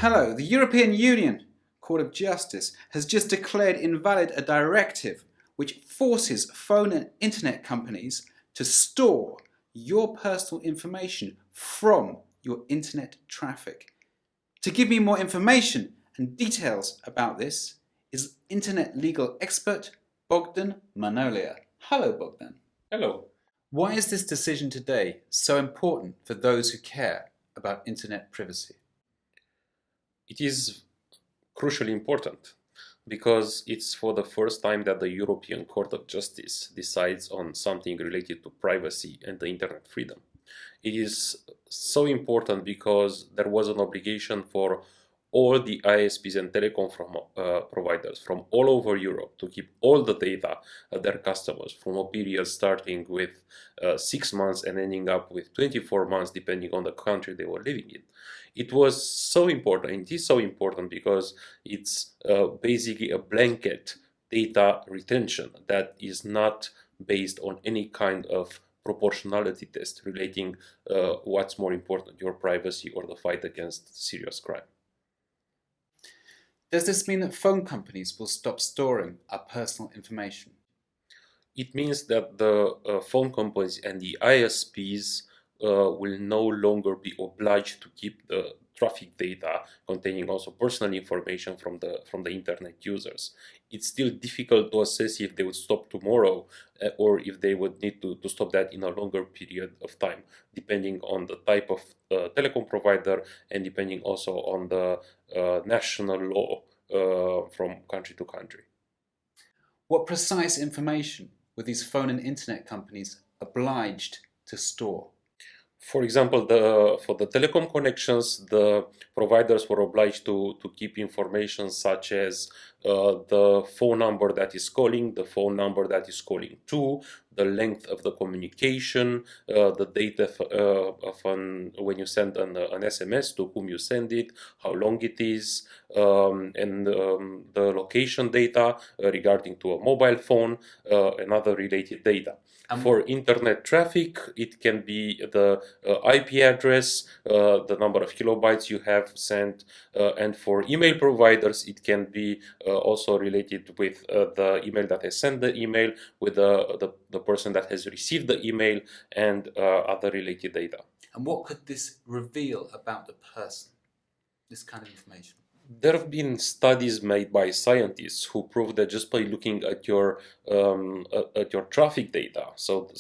Hello, the European Union Court of Justice has just declared invalid a directive which forces phone and internet companies to store your personal information from your internet traffic. To give me more information and details about this is internet legal expert Bogdan Manolea. Hello, Bogdan. Hello. Why is this decision today so important for those who care about internet privacy? It is crucially important because it's for the first time that the European Court of Justice decides on something related to privacy and the internet freedom. It is so important because there was an obligation for all the ISPs and telecom providers from all over Europe to keep all the data of their customers from a period starting with 6 months and ending up with 24 months depending on the country they were living in. It was so important, it is so important because it's basically a blanket data retention that is not based on any kind of proportionality test relating what's more important, your privacy or the fight against serious crime. Does this mean that phone companies will stop storing our personal information? It means that the phone companies and the ISPs will no longer be obliged to keep the traffic data containing also personal information from the internet users. It's still difficult to assess if they would stop tomorrow or if they would need to stop that in a longer period of time, depending on the type of telecom provider and depending also on the national law from country to country. What precise information were these phone and internet companies obliged to store? For example, for the telecom connections, the providers were obliged to keep information such as the phone number that is calling, the phone number that is calling to, the length of the communication, the data when you send an SMS, to whom you send it, how long it is, and the location data regarding to a mobile phone and other related data. For internet traffic, it can be the IP address, the number of kilobytes you have sent, and for email providers, it can be also related with the email that has sent the email, with the person that has received the email, and other related data. And what could this reveal about the person, this kind of information? There have been studies made by scientists who prove that just by looking at your traffic data, so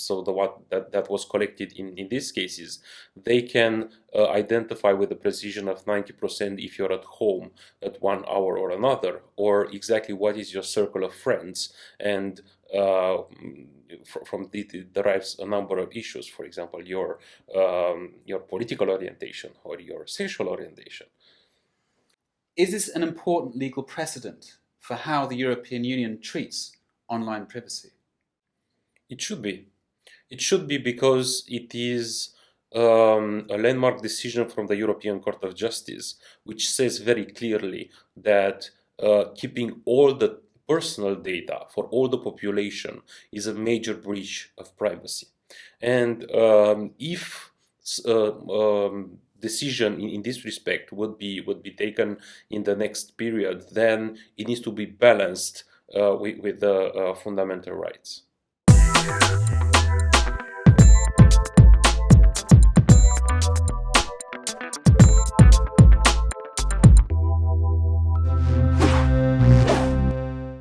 that was collected in these cases, they can identify with a precision of 90% if you're at home at 1 hour or another, or exactly what is your circle of friends, and from it derives a number of issues. For example, your political orientation or your sexual orientation. Is this an important legal precedent for how the European Union treats online privacy? It should be. It should be because it is a landmark decision from the European Court of Justice, which says very clearly that keeping all the personal data for all the population is a major breach of privacy. And if decision in this respect would be taken in the next period, then it needs to be balanced with the fundamental rights.